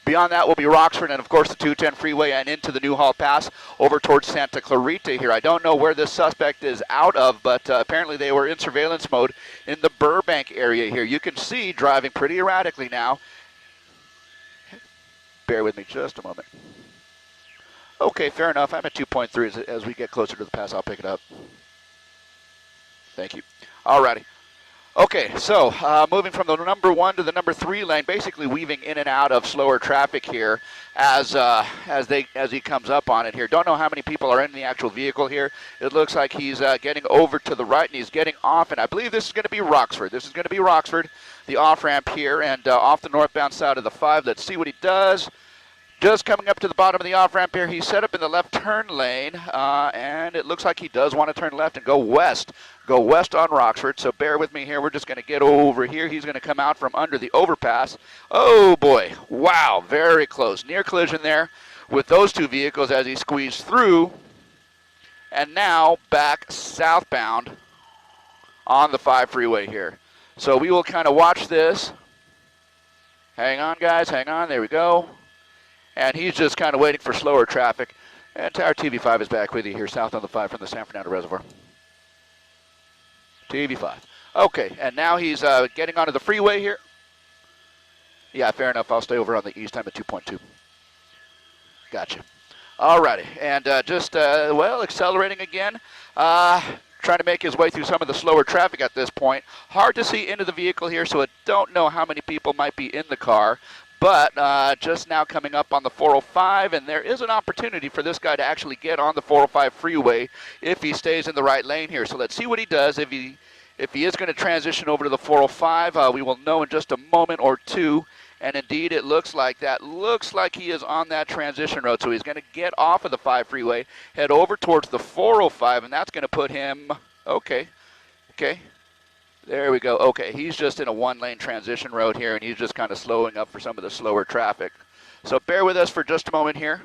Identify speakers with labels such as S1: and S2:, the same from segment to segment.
S1: Beyond that will be Roxford and, of course, the 210 freeway and into the Newhall Pass over towards Santa Clarita here. I don't know where this suspect is out of, but apparently they were in surveillance mode in the Burbank area here. You can see driving pretty erratically now. Bear with me just a moment. Okay, fair enough. I'm at 2.3 as we get closer to the pass. I'll pick it up. Thank you. Alrighty. Okay, so moving from the number 1 to the number 3 lane, basically weaving in and out of slower traffic here as he comes up on it here. Don't know how many people are in the actual vehicle here. It looks like he's getting over to the right and he's getting off, and I believe this is going to be Roxford. This is going to be Roxford, the off-ramp here, and off the northbound side of the 5. Let's see what he does. Just coming up to the bottom of the off-ramp here, he's set up in the left turn lane, and it looks like he does want to turn left and go west. Go west on Roxford, so bear with me here. We're just going to get over here. He's going to come out from under the overpass. Oh, boy. Wow, very close. Near collision there with those two vehicles as he squeezed through, and now back southbound on the 5 freeway here. So we will kind of watch this. Hang on, guys. Hang on. There we go. And he's just kind of waiting for slower traffic. And our TV5 is back with you here south on the 5 from the San Fernando Reservoir. TV5. Okay, and now he's getting onto the freeway here. Yeah, fair enough. I'll stay over on the east. I'm at 2.2. Gotcha. Alrighty, and well, accelerating again. Trying to make his way through some of the slower traffic at this point. Hard to see into the vehicle here, so I don't know how many people might be in the car. But just now coming up on the 405, and there is an opportunity for this guy to actually get on the 405 freeway if he stays in the right lane here. So let's see what he does. If he is going to transition over to the 405, we will know in just a moment or two. And indeed, it looks like that. Looks like he is on that transition road. So he's going to get off of the 5 freeway, head over towards the 405, and that's going to put him, okay. There we go. Okay, he's just in a 1-lane transition road here, and he's just kind of slowing up for some of the slower traffic. So bear with us for just a moment here.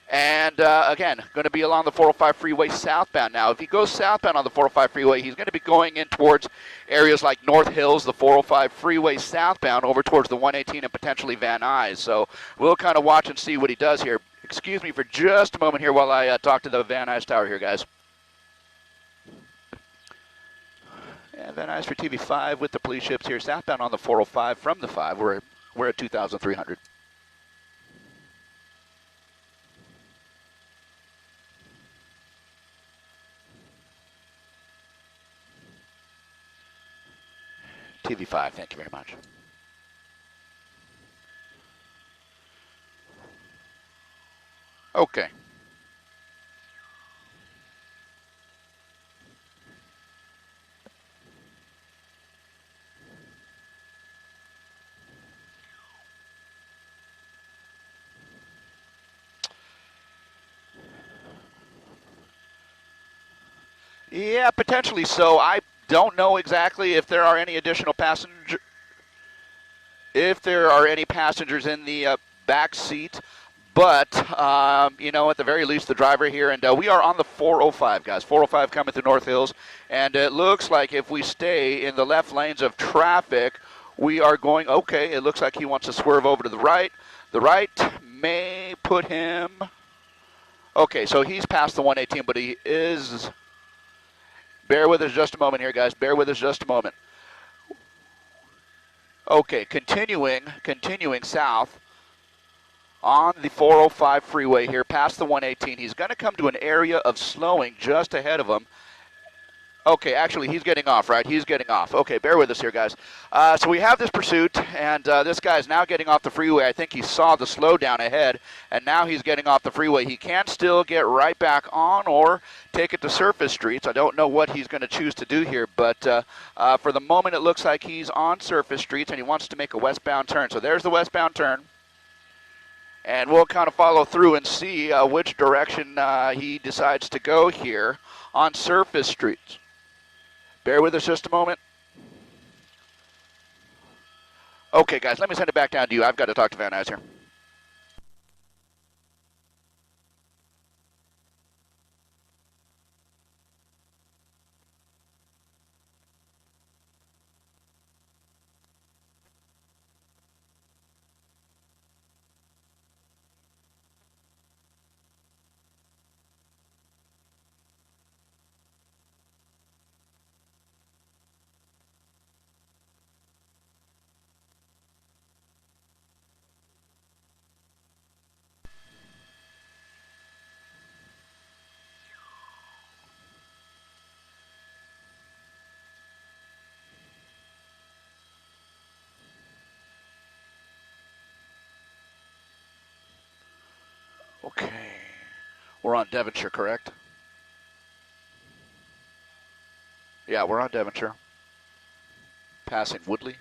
S1: And again, going to be along the 405 freeway southbound now. If he goes southbound on the 405 freeway, he's going to be going in towards areas like North Hills, the 405 freeway southbound, over towards the 118 and potentially Van Nuys. So we'll kind of watch and see what he does here. Excuse me for just a moment here while I talk to the Van Nuys tower here, guys. And Van Nuys for TV5 with the police ships here southbound on the 405 from the 5. We're at 2,300. TV5, thank you very much. Okay. Yeah, potentially so. I don't know exactly if there are any additional passengers in the back seat, but you know, at the very least, the driver here, and we are on the 405, guys. 405 coming through North Hills, and it looks like if we stay in the left lanes of traffic, we are going okay. It looks like he wants to swerve over to the right. The right may put him. Okay, so he's past the 118, but he is. Bear with us just a moment here, guys. Bear with us just a moment. Okay, continuing south on the 405 freeway here, past the 118. He's going to come to an area of slowing just ahead of him. Okay, actually, he's getting off, right? He's getting off. Okay, bear with us here, guys. So we have this pursuit, and this guy's now getting off the freeway. I think he saw the slowdown ahead, and now he's getting off the freeway. He can still get right back on or take it to surface streets. I don't know what he's going to choose to do here, but for the moment, it looks like he's on surface streets, and he wants to make a westbound turn. So there's the westbound turn. And we'll kind of follow through and see which direction he decides to go here on surface streets. Bear with us just a moment. Okay, guys, let me send it back down to you. I've got to talk to Van Nuys here. Okay. We're on Devonshire, correct? Yeah, we're on Devonshire. Passing Woodley.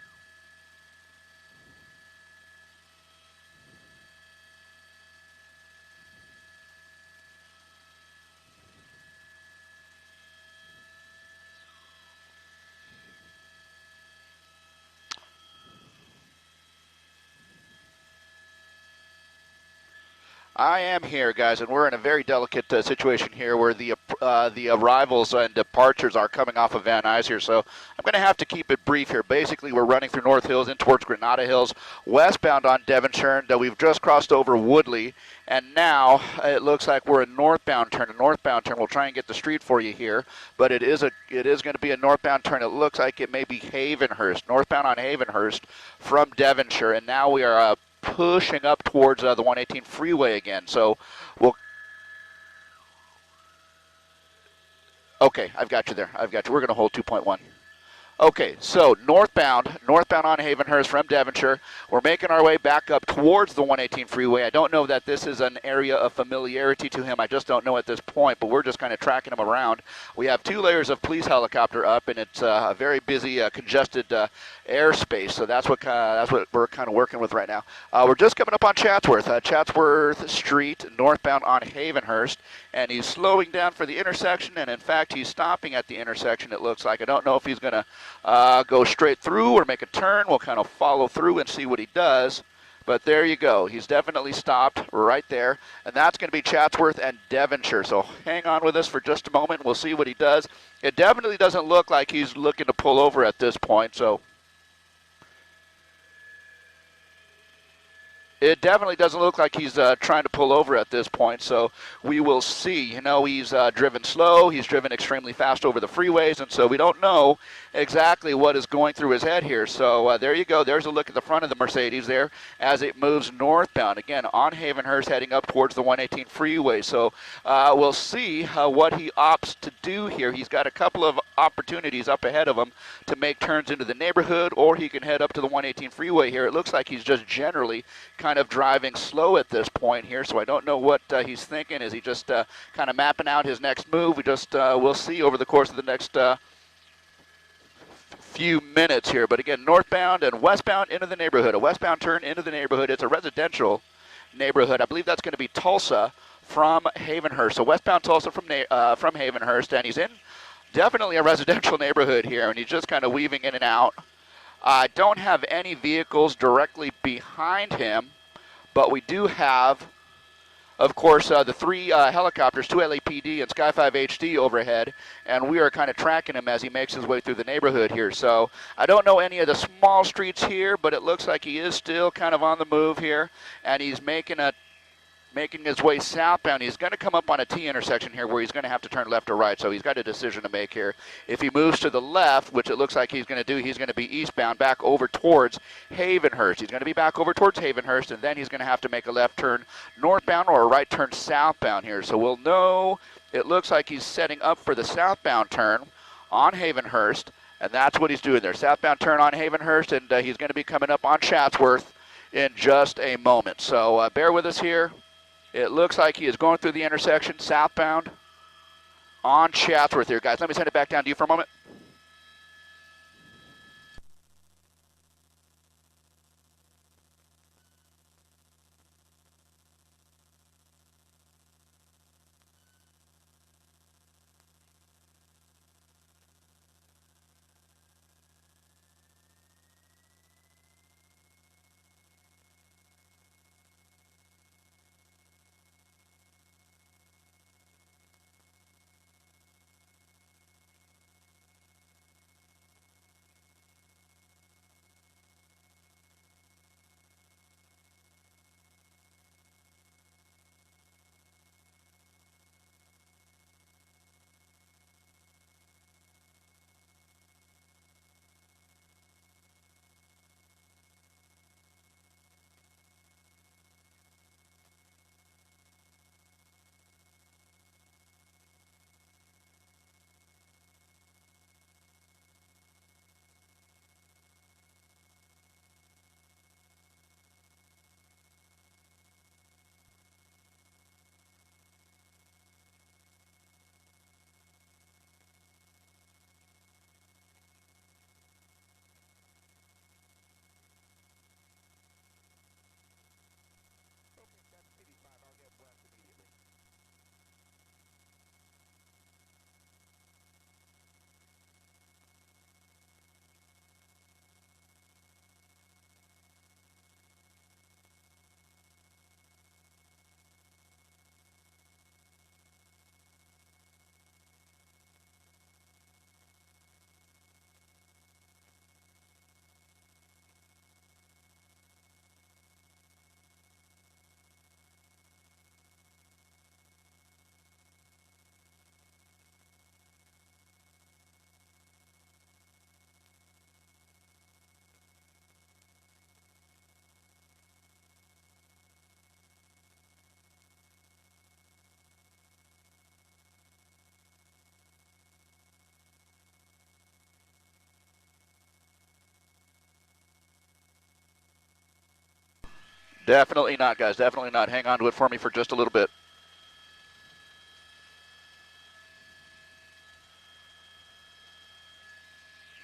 S1: I am here, guys, and we're in a very delicate situation here where the arrivals and departures are coming off of Van Nuys here, so I'm going to have to keep it brief here. Basically, we're running through North Hills in towards Granada Hills, westbound on Devonshire, and we've just crossed over Woodley, and now it looks like we're a northbound turn. We'll try and get the street for you here, but it is going to be a northbound turn. It looks like it may be Havenhurst, northbound on Havenhurst from Devonshire, and now we are pushing up towards the 118 freeway again. So we'll... Okay, I've got you there. We're going to hold 2.1. Okay, so northbound on Havenhurst from Devonshire. We're making our way back up towards the 118 freeway. I don't know that this is an area of familiarity to him. I just don't know at this point, but we're just kind of tracking him around. We have 2 layers of police helicopter up, and it's a very busy, congested airspace, so that's what we're kind of working with right now. We're just coming up on Chatsworth Street, northbound on Havenhurst, and he's slowing down for the intersection, and in fact, he's stopping at the intersection, it looks like. I don't know if he's going to go straight through or make a turn. We'll kind of follow through and see what he does. But there you go. He's definitely stopped right there. And that's going to be Chatsworth and Devonshire. So hang on with us for just a moment. We'll see what he does. It definitely doesn't look like he's looking to pull over at this point. So it definitely doesn't look like he's trying to pull over at this point, so we will see. You know, he's driven slow, he's driven extremely fast over the freeways, and so we don't know exactly what is going through his head here. So there you go. There's a look at the front of the Mercedes there as it moves northbound, again, on Havenhurst heading up towards the 118 freeway. So we'll see what he opts to do here. He's got a couple of opportunities up ahead of him to make turns into the neighborhood, or he can head up to the 118 freeway here. It looks like he's just generally kind of driving slow at this point here, so I don't know what he's thinking. Is he just kind of mapping out his next move? We'll see over the course of the next few minutes here. But again, northbound and westbound into the neighborhood. A westbound turn into the neighborhood. It's a residential neighborhood. I believe that's going to be Tulsa from Havenhurst. So westbound Tulsa from Havenhurst, and he's in definitely a residential neighborhood here, and he's just kind of weaving in and out. I don't have any vehicles directly behind him, but we do have, of course, the 3 helicopters, 2 LAPD and Sky 5 HD overhead, and we are kind of tracking him as he makes his way through the neighborhood here. So I don't know any of the small streets here, but it looks like he is still kind of on the move here, and he's making his way southbound. He's going to come up on a T intersection here where he's going to have to turn left or right, so he's got a decision to make here. If he moves to the left, which it looks like he's going to do, he's going to be eastbound back over towards Havenhurst. He's going to be back over towards Havenhurst, and then he's going to have to make a left turn northbound or a right turn southbound here. So we'll know, it looks like he's setting up for the southbound turn on Havenhurst, and that's what he's doing there. Southbound turn on Havenhurst, and he's going to be coming up on Chatsworth in just a moment. So bear with us here. It looks like he is going through the intersection southbound on Chatsworth here, guys. Let me send it back down to you for a moment. Definitely not, guys. Definitely not. Hang on to it for me for just a little bit.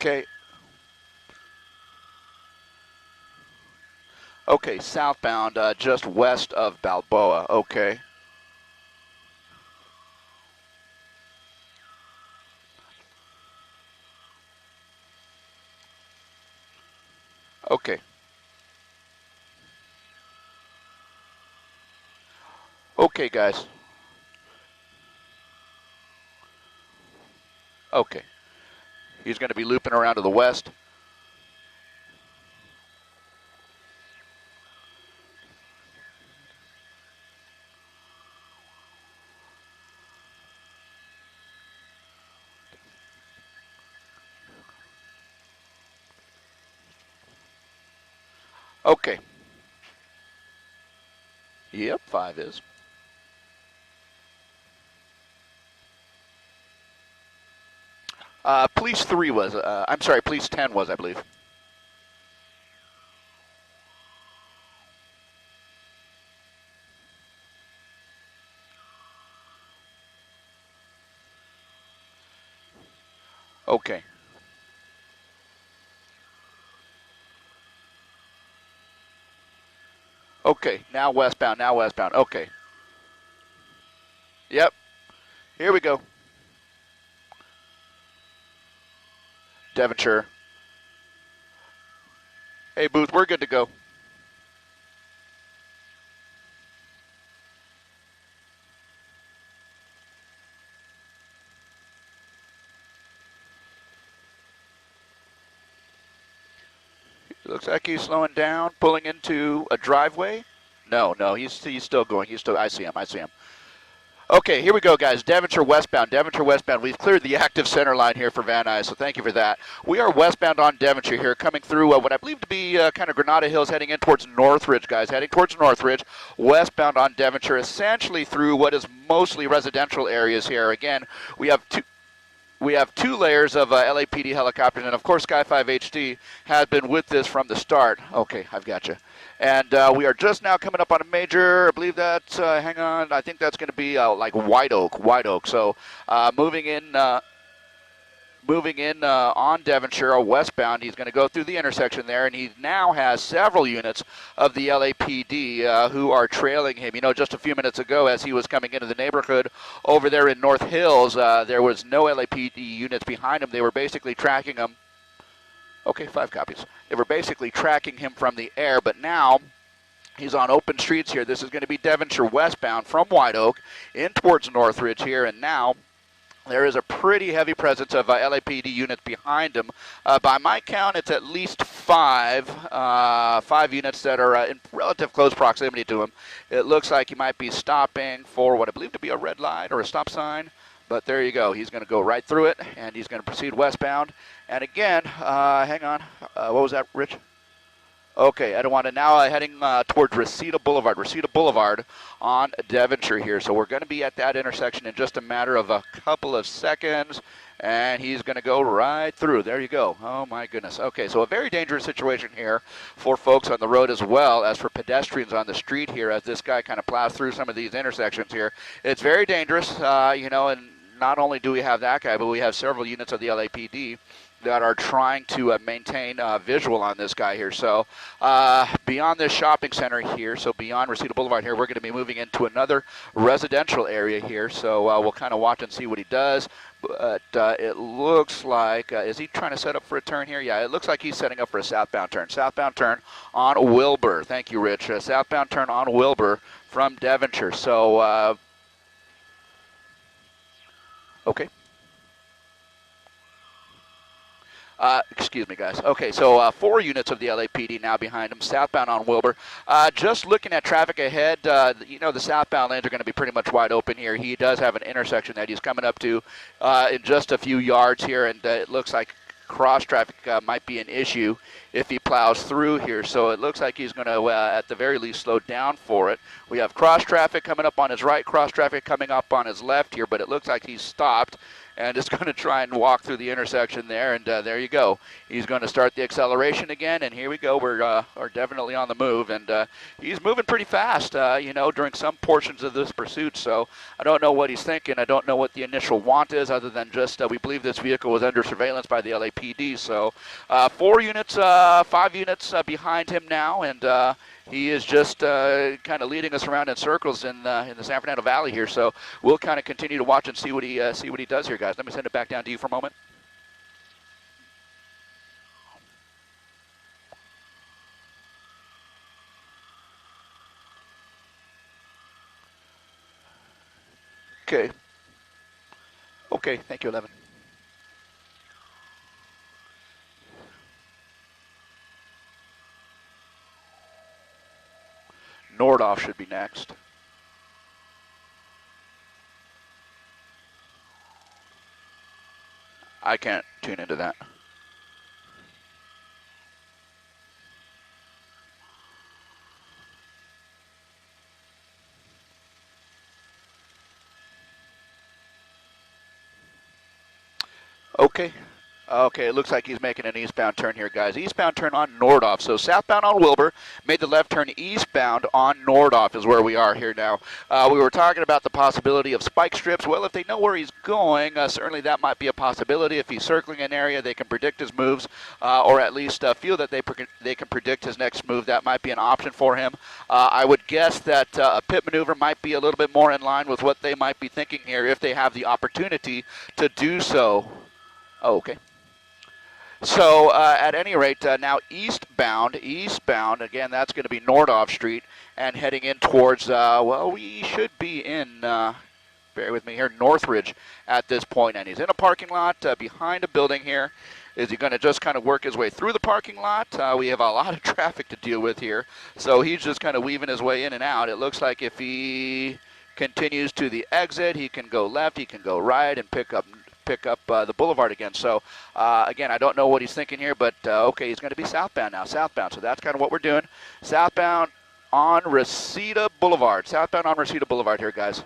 S1: Okay. Okay, southbound, just west of Balboa. Okay. Okay. Okay, guys. Okay. He's going to be looping around to the west. Okay. Yep, 5 is. Police 3 was, I'm sorry, police 10 was, I believe. Okay. Okay, now westbound, now westbound. Okay. Yep. Here we go. Devonshire. Hey, Booth, we're good to go. It looks like he's slowing down, pulling into a driveway. No, he's still going. I see him. Okay, here we go, guys. Devonshire westbound. We've cleared the active center line here for Van Nuys, so thank you for that. We are westbound on Devonshire here, coming through what I believe to be kind of Granada Hills, heading in towards Northridge, guys. Heading towards Northridge, westbound on Devonshire, essentially through what is mostly residential areas here. Again, we have two layers of LAPD helicopters, and of course Sky 5 HD has been with this from the start. Okay, I've got you. And we are just now coming up on a major, I believe that's, hang on, I think that's going to be like White Oak. So moving in on Devonshire westbound. He's going to go through the intersection there, and he now has several units of the LAPD who are trailing him. You know, just a few minutes ago as he was coming into the neighborhood over there in North Hills, there was no LAPD units behind him. They were basically tracking him. Okay, 5 copies. They were basically tracking him from the air, but now he's on open streets here. This is going to be Devonshire westbound from White Oak in towards Northridge here, and now there is a pretty heavy presence of LAPD units behind him. By my count, it's at least 5 units that are in relative close proximity to him. It looks like he might be stopping for what I believe to be a red light or a stop sign. But there you go. He's going to go right through it, and he's going to proceed westbound. And again, hang on. What was that, Rich? Okay, Etiwanda now heading towards Reseda Boulevard on Devonshire here. So we're going to be at that intersection in just a matter of a couple of seconds, and he's going to go right through. There you go. Oh, my goodness. Okay, so a very dangerous situation here for folks on the road as well as for pedestrians on the street here as this guy kind of plows through some of these intersections here. It's very dangerous, you know, and not only do we have that guy, but we have several units of the LAPD that are trying to maintain visual on this guy here. So beyond this shopping center here, so beyond Reseda Boulevard here, we're going to be moving into another residential area here. So we'll kind of watch and see what he does. But it looks like, is he trying to set up for a turn here? Yeah, it looks like he's setting up for a southbound turn. Southbound turn on Wilbur. Thank you, Rich. Southbound turn on Wilbur from Devonshire. So, okay. Excuse me, guys. Okay, so 4 units of the LAPD now behind him, southbound on Wilbur. Just looking at traffic ahead, you know, the southbound lanes are going to be pretty much wide open here. He does have an intersection that he's coming up to in just a few yards here, and it looks like cross traffic might be an issue if he plows through here. So it looks like he's going to, at the very least, slow down for it. We have cross traffic coming up on his right, cross traffic coming up on his left here, but it looks like he's stopped. and is going to try and walk through the intersection there, and there you go. He's going to start the acceleration again, and here we go. We're are definitely on the move, and he's moving pretty fast, during some portions of this pursuit, so I don't know what he's thinking. I don't know what the initial want is, other than just we believe this vehicle was under surveillance by the LAPD, so 5 units behind him now, and he is just kind of leading us around in circles in the San Fernando Valley here. So we'll kind of continue to watch and see what he does here, guys. Let me send it back down to you for a moment. Okay. Okay. Thank you, 11. Nordoff should be next. I can't tune into that. Okay. Okay, it looks like he's making an eastbound turn here, guys. Eastbound turn on Nordoff. So southbound on Wilbur, made the left turn eastbound on Nordoff is where we are here now. We were talking about the possibility of spike strips. Well, if they know where he's going, certainly that might be a possibility. If he's circling an area, they can predict his moves, or at least feel that they can predict his next move. That might be an option for him. I would guess that a pit maneuver might be a little bit more in line with what they might be thinking here if they have the opportunity to do so. Oh, okay. So at any rate, now eastbound, again, that's going to be Nordoff Street, and heading in towards, we should be in, bear with me here, Northridge at this point, and he's in a parking lot behind a building here. Is he going to just kind of work his way through the parking lot? We have a lot of traffic to deal with here, so he's just kind of weaving his way in and out. It looks like if he continues to the exit, he can go left, he can go right, and pick up the boulevard again. So again, I don't know what he's thinking here, but okay, he's going to be southbound now, southbound. So that's kind of what we're doing. Southbound on Reseda Boulevard. Southbound on Reseda Boulevard here, guys.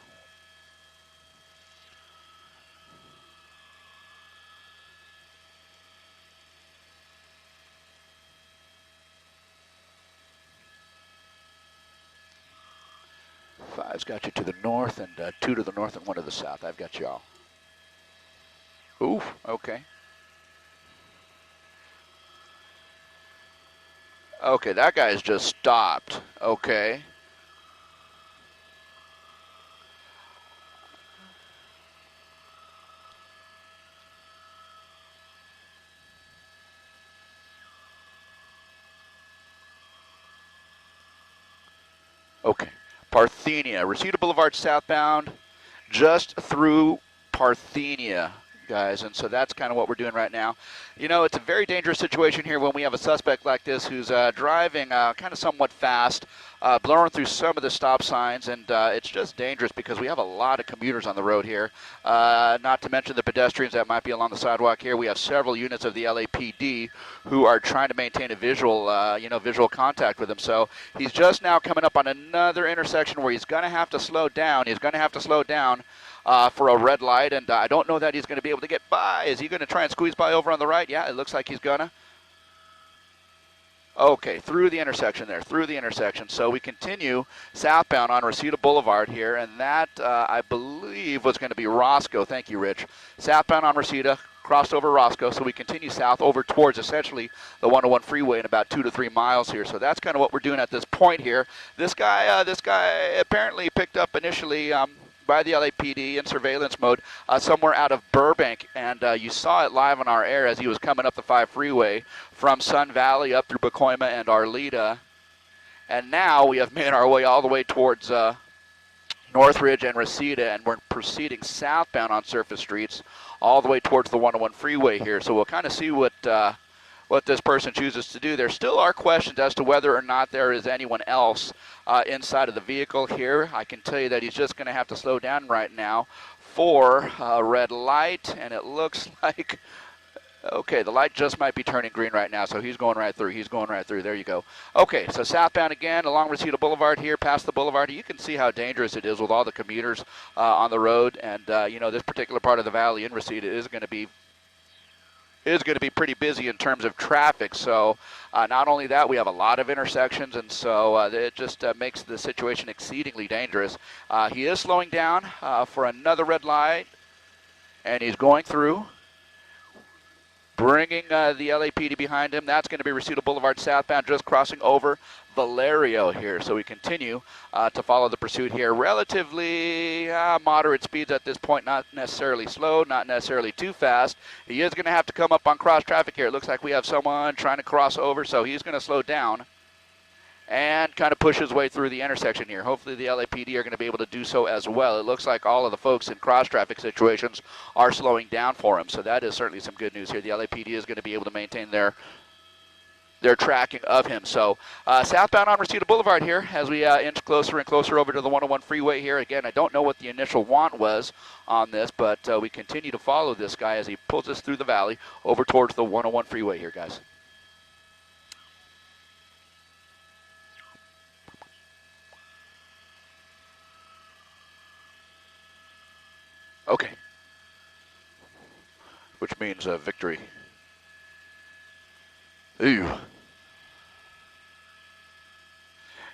S1: Five's got you to the north, and 2 to the north and 1 to the south. I've got you all. Oof, okay. Okay, that guy's just stopped. Okay. Okay. Parthenia, Reseda Boulevard southbound, just through Parthenia, guys, and so that's kind of what we're doing right now. You know, it's a very dangerous situation here when we have a suspect like this who's driving kind of somewhat fast, blowing through some of the stop signs, and it's just dangerous because we have a lot of commuters on the road here, not to mention the pedestrians that might be along the sidewalk here. We have several units of the LAPD who are trying to maintain a visual, visual contact with him. So he's just now coming up on another intersection where he's going to have to slow down. For a red light, and I don't know that he's going to be able to get by. Is he going to try and squeeze by over on the right? Yeah, it looks like he's going to. Okay, through the intersection there, through the intersection. So we continue southbound on Reseda Boulevard here, and that, I believe, was going to be Roscoe. Thank you, Rich. Southbound on Reseda, crossed over Roscoe, so we continue south over towards essentially the 101 freeway in about 2 to 3 miles here. So that's kind of what we're doing at this point here. This guy apparently picked up initially by the LAPD in surveillance mode somewhere out of Burbank, and you saw it live on our air as he was coming up the 5 freeway from Sun Valley up through Pacoima and Arleta, and now we have made our way all the way towards Northridge and Reseda, and we're proceeding southbound on surface streets all the way towards the 101 freeway here. So we'll kind of see what this person chooses to do. There still are questions as to whether or not there is anyone else inside of the vehicle here. I can tell you that he's just going to have to slow down right now for a red light, and it looks like Okay, the light just might be turning green right now, so he's going right through. He's going right through. There you go. Okay, so southbound again along Reseda Boulevard here, past the boulevard. You can see how dangerous it is with all the commuters on the road, and this particular part of the valley in Reseda is going to be pretty busy in terms of traffic. So not only that, we have a lot of intersections, and so it just makes the situation exceedingly dangerous. He is slowing down for another red light, and he's going through, bringing the LAPD behind him. That's going to be Reseda Boulevard southbound, just crossing over Valerio here. So we continue to follow the pursuit here. Relatively moderate speeds at this point, not necessarily slow, not necessarily too fast. He is going to have to come up on cross traffic here. It looks like we have someone trying to cross over, so he's going to slow down and kind of push his way through the intersection here. Hopefully the LAPD are going to be able to do so as well. It looks like all of the folks in cross-traffic situations are slowing down for him, so that is certainly some good news here. The LAPD is going to be able to maintain their tracking of him. So southbound on Reseda Boulevard here as we inch closer and closer over to the 101 freeway here. Again, I don't know what the initial want was on this, but we continue to follow this guy as he pulls us through the valley over towards the 101 freeway here, guys. Okay. Which means victory. Ooh.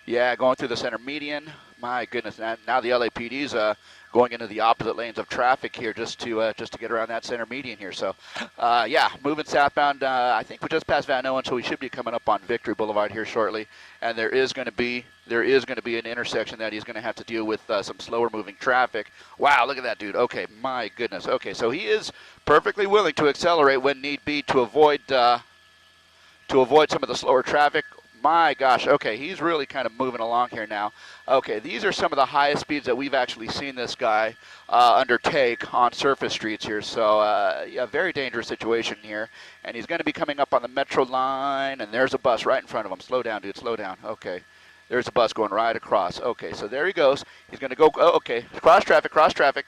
S1: Yeah, going through the center median. My goodness, now the LAPD's going into the opposite lanes of traffic here just to get around that center median here. So, yeah, moving southbound. I think we just passed Van Owen, so we should be coming up on Victory Boulevard here shortly. And there is going to be an intersection that he's going to have to deal with some slower moving traffic. Wow, look at that dude. Okay, my goodness. Okay, so he is perfectly willing to accelerate when need be to avoid some of the slower traffic. My gosh, okay, he's really kind of moving along here now. Okay, these are some of the highest speeds that we've actually seen this guy undertake on surface streets here. So, yeah, very dangerous situation here. And he's going to be coming up on the Metro line, and there's a bus right in front of him. Slow down, dude, slow down. Okay, there's a bus going right across. Okay, so there he goes. He's going to go, oh, okay, cross traffic, cross traffic.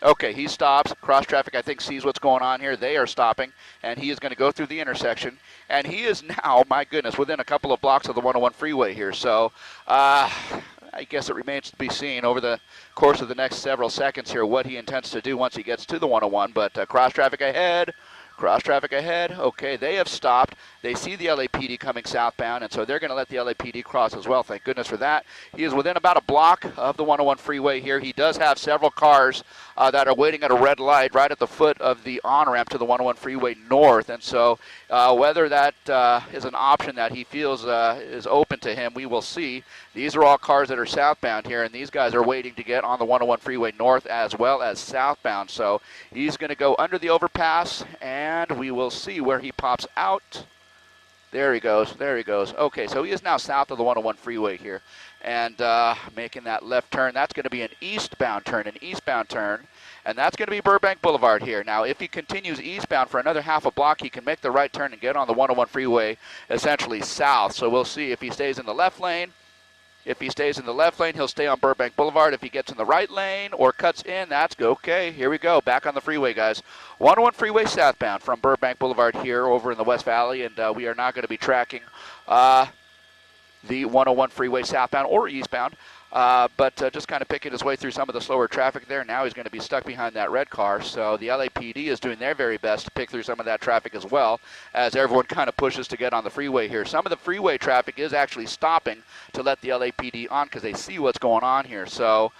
S1: Okay, he stops. Cross traffic, I think, sees what's going on here. They are stopping, and he is going to go through the intersection. And he is now, my goodness, within a couple of blocks of the 101 freeway here. So I guess it remains to be seen over the course of the next several seconds here what he intends to do once he gets to the 101. But cross traffic ahead. Cross traffic ahead. Okay, they have stopped. They see the LAPD coming southbound, and so they're going to let the LAPD cross as well. Thank goodness for that. He is within about a block of the 101 freeway here. He does have several cars that are waiting at a red light right at the foot of the on-ramp to the 101 freeway north, and so whether that is an option that he feels is open to him, we will see. These are all cars that are southbound here, and these guys are waiting to get on the 101 freeway north as well as southbound. So he's going to go under the overpass, and we will see where he pops out. There he goes. There he goes. Okay, so he is now south of the 101 freeway here, and making that left turn. That's going to be an eastbound turn, and that's going to be Burbank Boulevard here. Now, if he continues eastbound for another half a block, he can make the right turn and get on the 101 freeway essentially south. So we'll see if he stays in the left lane. If he stays in the left lane, he'll stay on Burbank Boulevard. If he gets in the right lane or cuts in, that's okay. Here we go. Back on the freeway, guys. 101 freeway southbound from Burbank Boulevard here over in the West Valley, and we are not going to be tracking the 101 freeway southbound or eastbound, but just kind of picking his way through some of the slower traffic there. Now he's going to be stuck behind that red car, so the LAPD is doing their very best to pick through some of that traffic as well as everyone kind of pushes to get on the freeway here. Some of the freeway traffic is actually stopping to let the LAPD on because they see what's going on here. So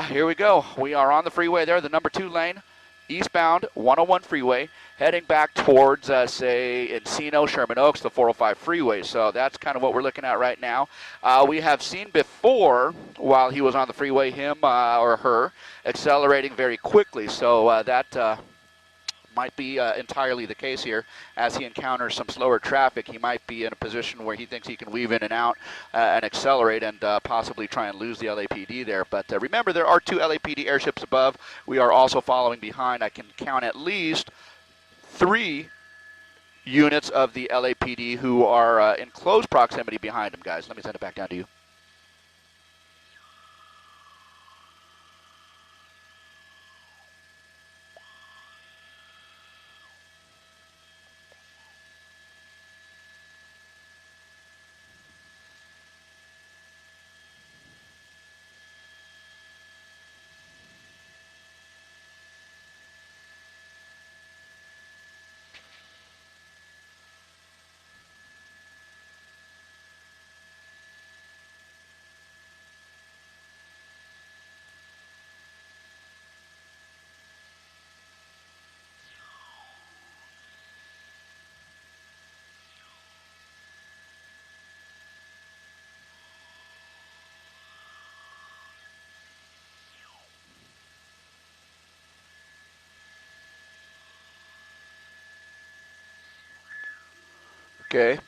S1: here we go. We are on the freeway there, the number 2 lane, eastbound 101 freeway, heading back towards, say, Encino, Sherman Oaks, the 405 freeway. So that's kind of what we're looking at right now. We have seen before, while he was on the freeway, him or her accelerating very quickly. So that might be entirely the case here. As he encounters some slower traffic, he might be in a position where he thinks he can weave in and out and accelerate and possibly try and lose the LAPD there. But remember, there are 2 LAPD airships above. We are also following behind. I can count at least 3 units of the LAPD who are in close proximity behind him, guys. Let me send it back down to you. Okay.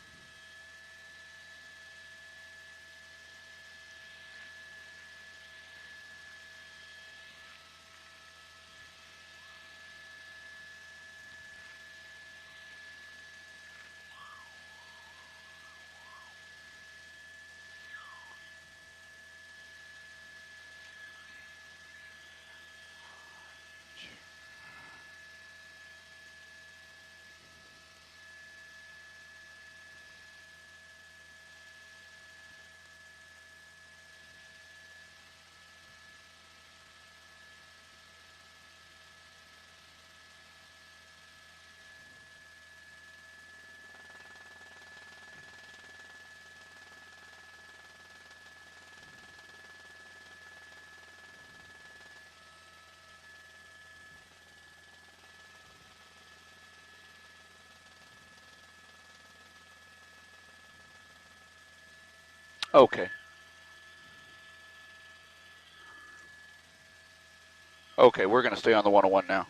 S1: Okay. Okay, we're going to stay on the 101 now.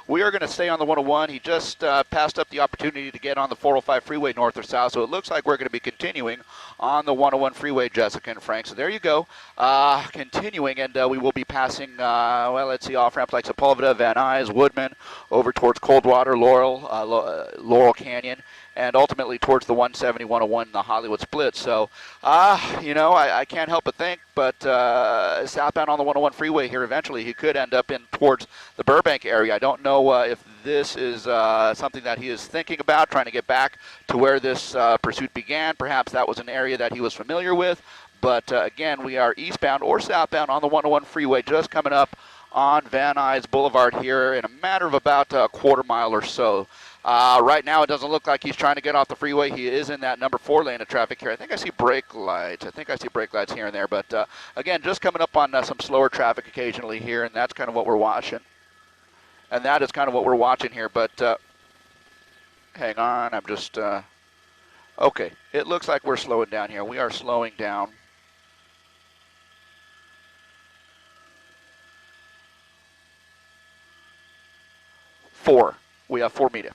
S1: We are going to stay on the 101. He just passed up the opportunity to get on the 405 freeway north or south, so it looks like we're going to be continuing on the 101 freeway, Jessica and Frank. So there you go. Continuing, and we will be passing, well, let's see, off-ramps like Sepulveda, Van Nuys, Woodman, over towards Coldwater, Laurel Canyon, and ultimately towards the 170, 101, the Hollywood split. So, I can't help but think, but southbound on the 101 freeway here, eventually he could end up in towards the Burbank area. I don't know if this is something that he is thinking about, trying to get back to where this pursuit began. Perhaps that was an area that he was familiar with. But again, we are eastbound or southbound on the 101 freeway, just coming up on Van Nuys Boulevard here in a matter of about a quarter mile or so. Right now, it doesn't look like he's trying to get off the freeway. He is in that number 4 lane of traffic here. I think I see brake lights. Here and there. But again, just coming up on some slower traffic occasionally here, and that's kind of what we're watching. And that is kind of what we're watching here. But hang on, I'm just... okay, it looks like we're slowing down here. We are slowing down. Four. We have 4 media.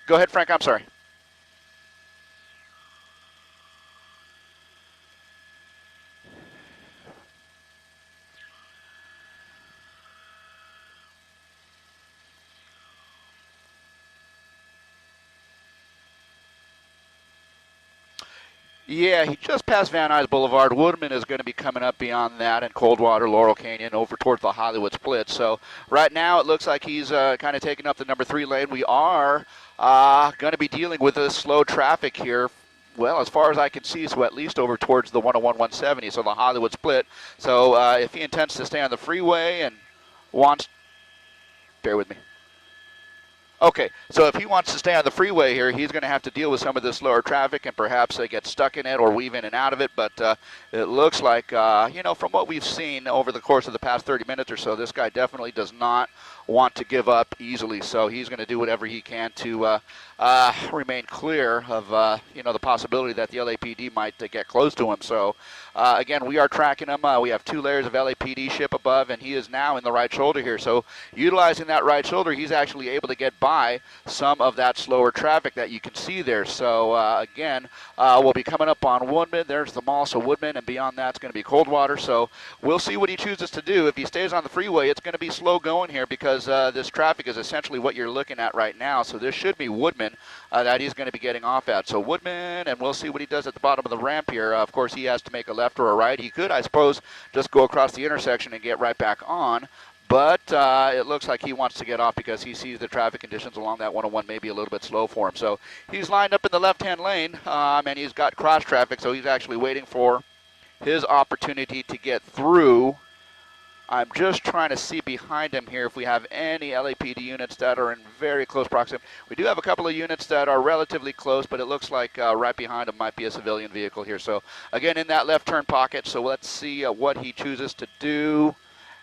S1: Go ahead, Frank. I'm sorry. Yeah, he just passed Van Nuys Boulevard. Woodman is going to be coming up beyond that, and Coldwater, Laurel Canyon, over towards the Hollywood split. So right now it looks like he's kind of taking up the number 3 lane. We are going to be dealing with this slow traffic here. Well, as far as I can see, so at least over towards the 101, 170, so the Hollywood split. So if he intends to stay on the freeway and wants, bear with me. Okay, so if he wants to stay on the freeway here, he's going to have to deal with some of this slower traffic and perhaps get stuck in it or weave in and out of it. But it looks like, from what we've seen over the course of the past 30 minutes or so, this guy definitely does not want to give up easily. So he's going to do whatever he can to remain clear of, the possibility that the LAPD might get close to him. So, again, we are tracking him. We have 2 layers of LAPD ship above, and he is now in the right shoulder here. So utilizing that right shoulder, he's actually able to get by some of that slower traffic that you can see there. So, again, we'll be coming up on Woodman. There's the mall, so Woodman, and beyond that's going to be Coldwater. So we'll see what he chooses to do. If he stays on the freeway, it's going to be slow going here because this traffic is essentially what you're looking at right now. So this should be Woodman that he's going to be getting off at. So Woodman, and we'll see what he does at the bottom of the ramp here. Of course, he has to make a left or a right. He could, I suppose, just go across the intersection and get right back on. But it looks like he wants to get off because he sees the traffic conditions along that 101 maybe a little bit slow for him. So he's lined up in the left-hand lane, and he's got cross traffic, so he's actually waiting for his opportunity to get through. I'm just trying to see behind him here if we have any LAPD units that are in very close proximity. We do have a couple of units that are relatively close, but it looks like right behind him might be a civilian vehicle here. So, again, in that left turn pocket. So let's see what he chooses to do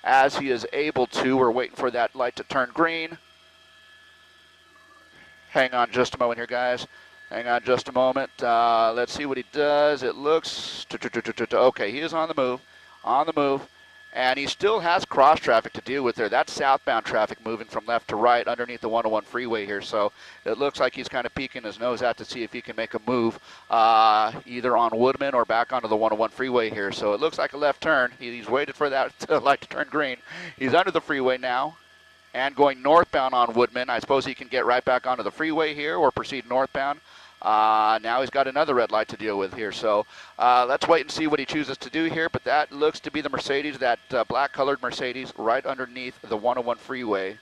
S1: as he is able to. We're waiting for that light to turn green. Hang on just a moment here, guys. Hang on just a moment. Let's see what he does. It looks... Okay, he is on the move. On the move. And he still has cross traffic to deal with there. That's southbound traffic moving from left to right underneath the 101 freeway here. So it looks like he's kind of peeking his nose out to see if he can make a move either on Woodman or back onto the 101 freeway here. So it looks like a left turn. He's waited for that light to turn green. He's under the freeway now and going northbound on Woodman. I suppose he can get right back onto the freeway here or proceed northbound. Now he's got another red light to deal with here. So let's wait and see what he chooses to do here. But that looks to be the Mercedes, that black-colored Mercedes right underneath the 101 freeway.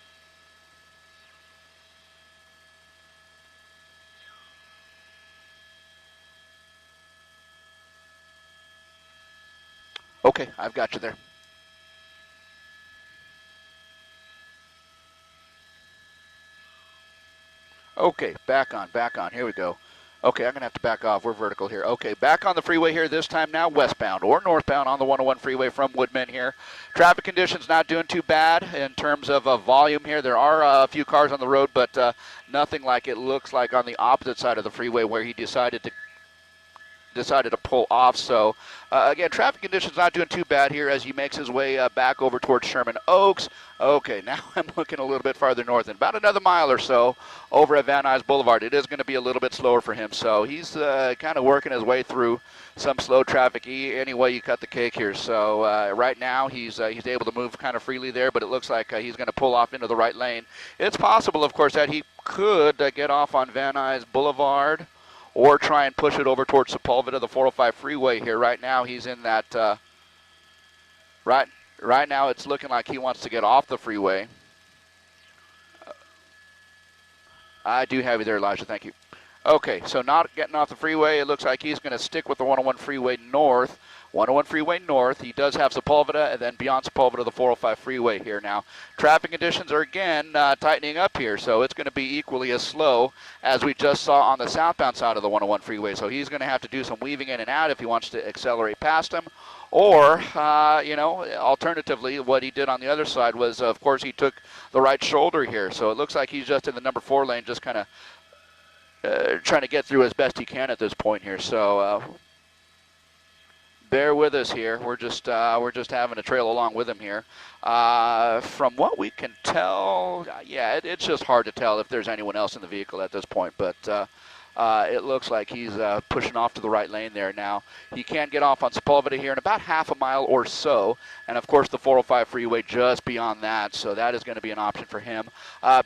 S1: Okay, I've got you there. Okay, back on. Here we go. Okay, I'm going to have to back off. We're vertical here. Okay, back on the freeway here, this time now westbound or northbound on the 101 freeway from Woodman here. Traffic conditions not doing too bad in terms of volume here. There are a few cars on the road, but nothing like it looks like on the opposite side of the freeway where he decided to pull off. So again, traffic conditions not doing too bad here as he makes his way back over towards Sherman Oaks. Okay, now I'm looking a little bit farther north, and about another mile or so over at Van Nuys Boulevard. It is going to be a little bit slower for him, so he's kind of working his way through some slow traffic any way you cut the cake here. So right now he's able to move kind of freely there, but it looks like he's going to pull off into the right lane. It's possible, of course, that he could get off on Van Nuys Boulevard or try and push it over towards Sepulveda, the 405 freeway here. Right now he's in that, right now it's looking like he wants to get off the freeway. I do have you there, Elijah, thank you. Okay, so not getting off the freeway. It looks like he's going to stick with the 101 freeway north. 101 freeway north. He does have Sepulveda, and then beyond Sepulveda, the 405 freeway here now. Traffic conditions are again tightening up here, so it's going to be equally as slow as we just saw on the southbound side of the 101 freeway. So he's going to have to do some weaving in and out if he wants to accelerate past him. Or, alternatively, what he did on the other side was, of course, he took the right shoulder here. So it looks like he's just in the number 4 lane, just kind of trying to get through as best he can at this point here. So bear with us here. We're just having to trail along with him here. From what we can tell, it's just hard to tell if there's anyone else in the vehicle at this point. But it looks like he's pushing off to the right lane there now. He can get off on Sepulveda here in about half a mile or so. And, of course, the 405 freeway just beyond that. So that is going to be an option for him.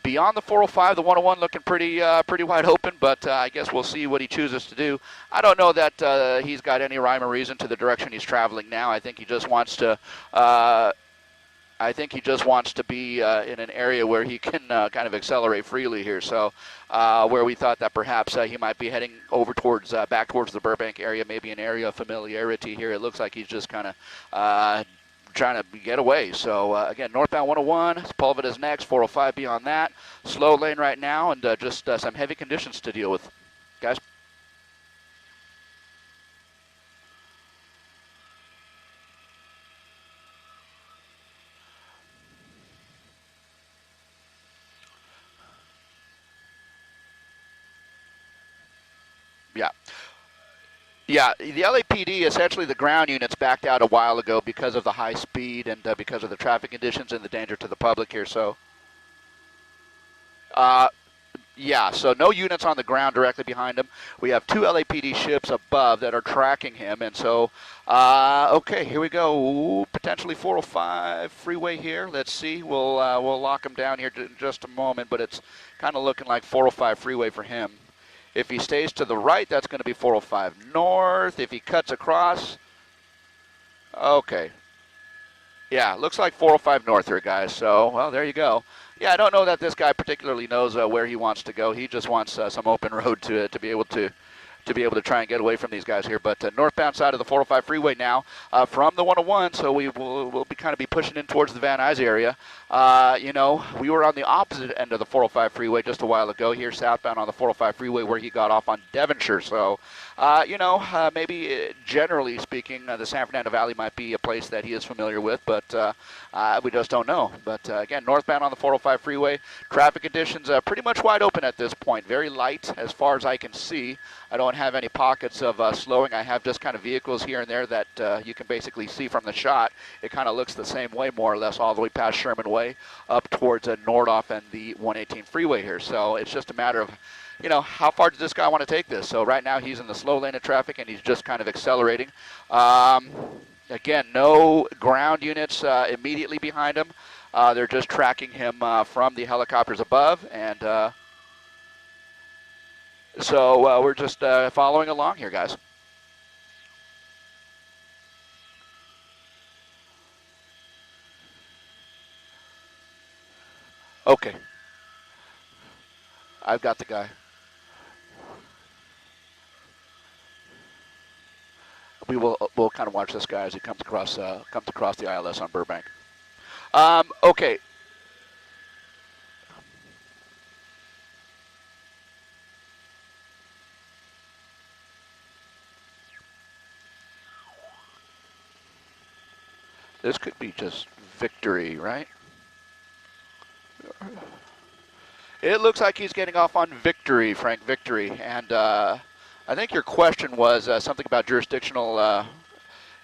S1: Beyond the 405, the 101 looking pretty wide open. But I guess we'll see what he chooses to do. I don't know that he's got any rhyme or reason to the direction he's traveling now. I think he just wants to be in an area where he can kind of accelerate freely here. So where we thought that perhaps he might be heading over towards back towards the Burbank area, maybe an area of familiarity here. It looks like he's just kind of trying to get away. So again, northbound 101, Sepulveda's next, 405 beyond that. Slow lane right now, and just some heavy conditions to deal with, guys. Yeah, the LAPD, essentially the ground units backed out a while ago because of the high speed and because of the traffic conditions and the danger to the public here. So, so no units on the ground directly behind him. We have 2 LAPD ships above that are tracking him. And so, okay, here we go. Ooh, potentially 405 freeway here. Let's see. We'll lock him down here in just a moment, but it's kind of looking like 405 freeway for him. If he stays to the right, that's going to be 405 north. If he cuts across, okay. Yeah, looks like 405 north here, guys. So, well, there you go. Yeah, I don't know that this guy particularly knows where he wants to go. He just wants some open road to be able to try and get away from these guys here. But northbound side of the 405 freeway now from the 101, so we'll be kind of pushing in towards the Van Nuys area. We were on the opposite end of the 405 freeway just a while ago here, southbound on the 405 freeway where he got off on Devonshire. So, maybe generally speaking, the San Fernando Valley might be a place that he is familiar with, but we just don't know. But again, northbound on the 405 freeway, traffic conditions pretty much wide open at this point. Very light as far as I can see. I don't don't have any pockets of slowing. I have just kind of vehicles here and there that you can basically see from the shot. It kind of looks the same way, more or less, all the way past Sherman Way up towards Nordhoff and the 118 freeway here. So it's just a matter of, how far does this guy want to take this? So right now he's in the slow lane of traffic, and he's just kind of accelerating. Again, no ground units immediately behind him. They're just tracking him from the helicopters above, and so we're just following along here, guys. Okay. I've got the guy. We'll kind of watch this guy as he comes across the ILS on Burbank. Okay. This could be just victory, right? It looks like he's getting off on victory, Frank, victory. And I think your question was something about jurisdictional.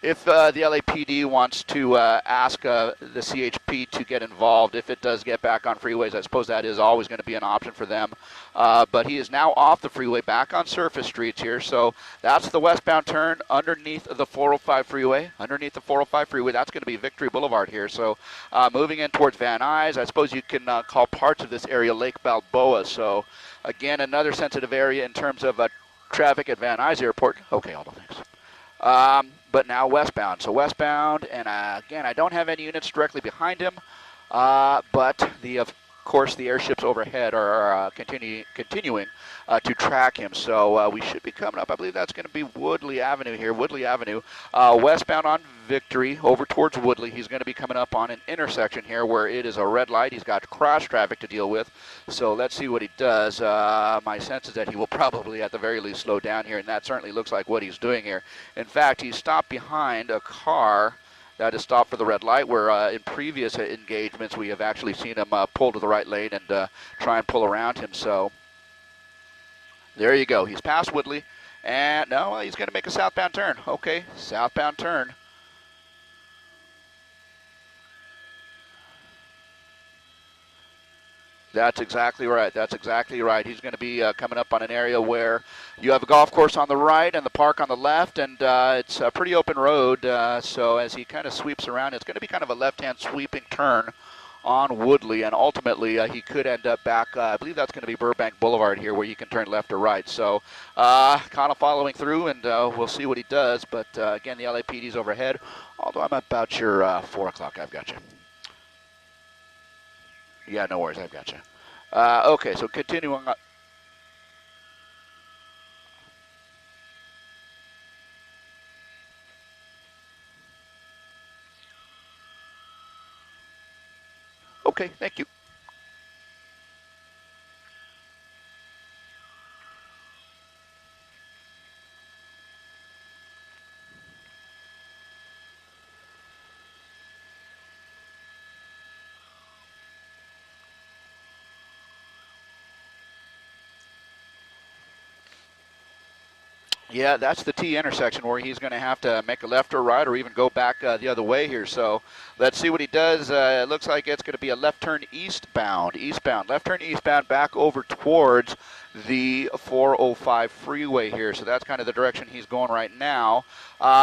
S1: If the LAPD wants to ask the CHP to get involved, if it does get back on freeways, I suppose that is always going to be an option for them. But he is now off the freeway, back on surface streets here. So that's the westbound turn underneath the 405 freeway. Underneath the 405 freeway, that's going to be Victory Boulevard here. So moving in towards Van Nuys, I suppose you can call parts of this area Lake Balboa. So again, another sensitive area in terms of traffic at Van Nuys Airport. Okay, hold on, thanks. But now westbound. So westbound, and again, I don't have any units directly behind him, but of course the airships overhead are continuing to track him. So we should be coming up. I believe that's going to be Woodley Avenue here. Woodley Avenue, westbound on Victory over towards Woodley. He's going to be coming up on an intersection here where it is a red light. He's got cross traffic to deal with. So let's see what he does. My sense is that he will probably at the very least slow down here, and that certainly looks like what he's doing here. In fact, he stopped behind a car that is stopped for the red light, where in previous engagements we have actually seen him pull to the right lane and try and pull around him. So there you go. He's past Woodley, and no, he's going to make a southbound turn. Okay, southbound turn. That's exactly right. That's exactly right. He's going to be coming up on an area where you have a golf course on the right and the park on the left, and it's a pretty open road. So as he kind of sweeps around, it's going to be kind of a left-hand sweeping turn on Woodley, and ultimately he could end up back, I believe that's going to be Burbank Boulevard here, where you can turn left or right. So kind of following through, and we'll see what he does. But again, the LAPD's overhead, although I'm about your 4 o'clock. I've got you. Yeah, no worries, I've got you. Okay, so continuing on. Okay, thank you. Yeah, that's the T intersection where he's going to have to make a left or right or even go back the other way here. So let's see what he does. It looks like it's going to be a left turn eastbound, left turn eastbound back over towards the 405 freeway here. So that's kind of the direction he's going right now.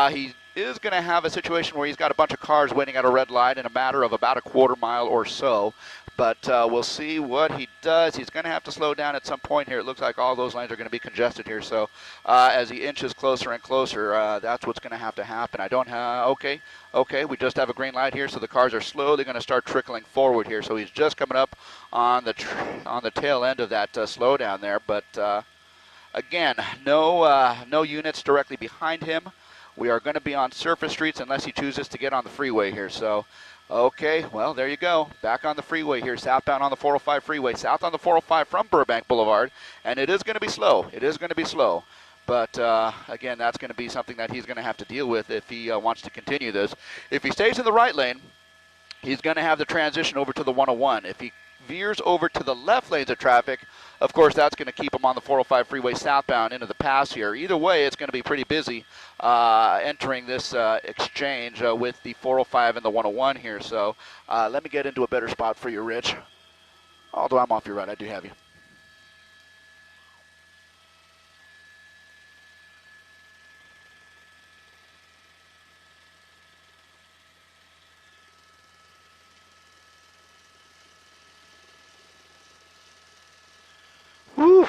S1: He is going to have a situation where he's got a bunch of cars waiting at a red light in a matter of about a quarter mile or so. But we'll see what he does. He's going to have to slow down at some point here. It looks like all those lanes are going to be congested here. So as he inches closer and closer, that's what's going to have to happen. I don't have, okay, we just have a green light here, so the cars are slowly going to start trickling forward here. So he's just coming up on the tail end of that slowdown there. But again, no units directly behind him. We are going to be on surface streets unless he chooses to get on the freeway here. So. Okay, well, there you go. Back on the freeway here, southbound on the 405 freeway, south on the 405 from Burbank Boulevard, and it is going to be slow. It is going to be slow. But, again, that's going to be something that he's going to have to deal with if he wants to continue this. If he stays in the right lane, he's going to have the transition over to the 101. If he veers over to the left lanes of traffic, of course, that's going to keep him on the 405 freeway southbound into the pass here. Either way, it's going to be pretty busy entering this exchange with the 405 and the 101 here. So let me get into a better spot for you, Rich. Although I'm off your right, I do have you. Woo!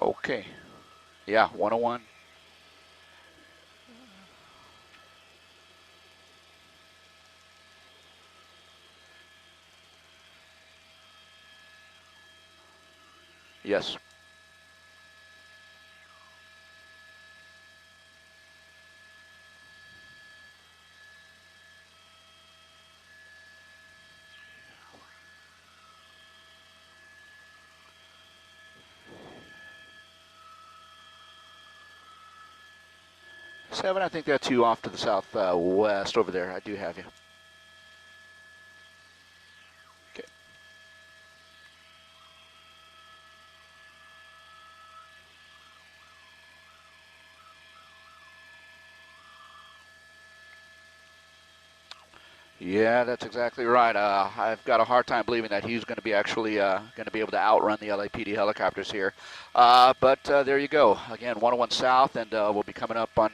S1: Okay. Yeah, 101. Yes. Seven, I think that's you off to the southwest over there. I do have you. Okay. Yeah, that's exactly right. I've got a hard time believing that he's going to be actually going to be able to outrun the LAPD helicopters here. But there you go. Again, 101 South, and we'll be coming up on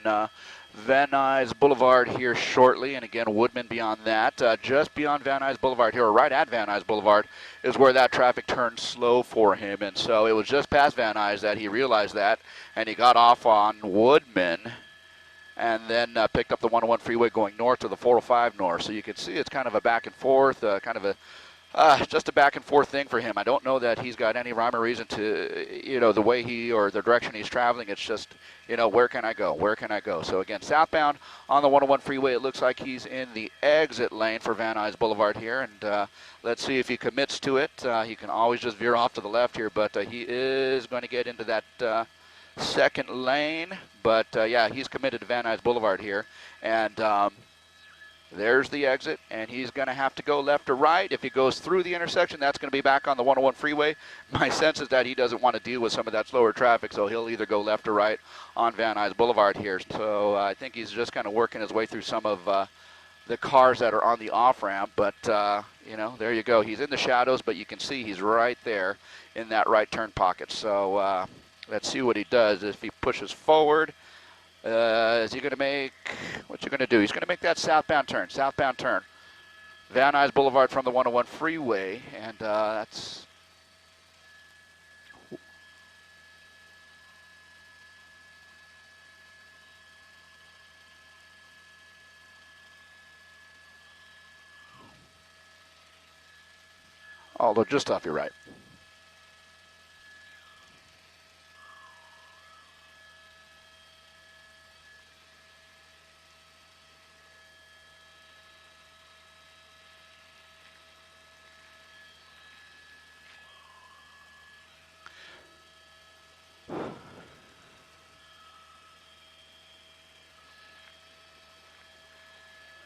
S1: Van Nuys Boulevard here shortly. And again, Woodman beyond that. Just beyond Van Nuys Boulevard here, or right at Van Nuys Boulevard, is where that traffic turned slow for him. And so it was just past Van Nuys that he realized that, and he got off on Woodman, and then picked up the 101 freeway going north to the 405 north. So you can see it's kind of a back and forth, kind of a just a back and forth thing for him. I don't know that he's got any rhyme or reason to, the way he or the direction he's traveling. It's just, where can I go? Where can I go? So again, southbound on the 101 freeway, it looks like he's in the exit lane for Van Nuys Boulevard here. And let's see if he commits to it. He can always just veer off to the left here, but he is going to get into that second lane. But yeah, he's committed to Van Nuys Boulevard here. And there's the exit, and he's going to have to go left or right. If he goes through the intersection, that's going to be back on the 101 freeway. My sense is that he doesn't want to deal with some of that slower traffic, so he'll either go left or right on Van Nuys Boulevard here. So I think he's just kind of working his way through some of the cars that are on the off-ramp. But, there you go. He's in the shadows, but you can see he's right there in that right turn pocket. So let's see what he does. If he pushes forward, is he going to make, what's he going to do? He's going to make that southbound turn. Van Nuys Boulevard from the 101 freeway, and that's... although just off your right.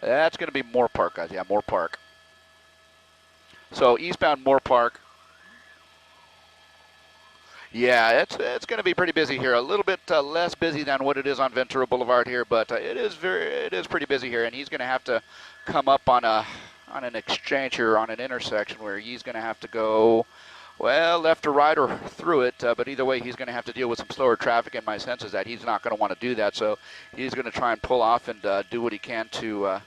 S1: That's going to be Moore Park, guys. Yeah, Moore Park. So eastbound Moore Park. Yeah, it's going to be pretty busy here. A little bit less busy than what it is on Ventura Boulevard here, but it is pretty busy here. And he's going to have to come up on an exchange here, on an intersection where he's going to have to go, well, left or right or through it. But either way, he's going to have to deal with some slower traffic. And my sense is that he's not going to want to do that. So he's going to try and pull off and do what he can to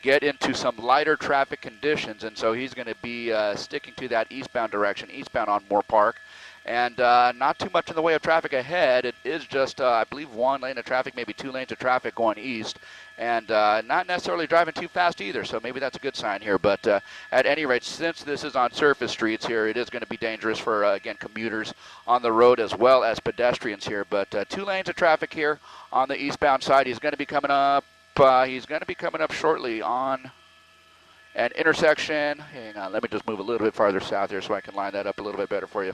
S1: get into some lighter traffic conditions. And so he's going to be sticking to that eastbound direction, eastbound on Moore Park. And not too much in the way of traffic ahead. It is just, I believe, one lane of traffic, maybe 2 lanes of traffic going east. And not necessarily driving too fast either, so maybe that's a good sign here. But at any rate, since this is on surface streets here, it is going to be dangerous for, again, commuters on the road as well as pedestrians here. But 2 lanes of traffic here on the eastbound side. He's going to be coming up. Shortly on an intersection. Hang on, let me just move a little bit farther south here so I can line that up a little bit better for you.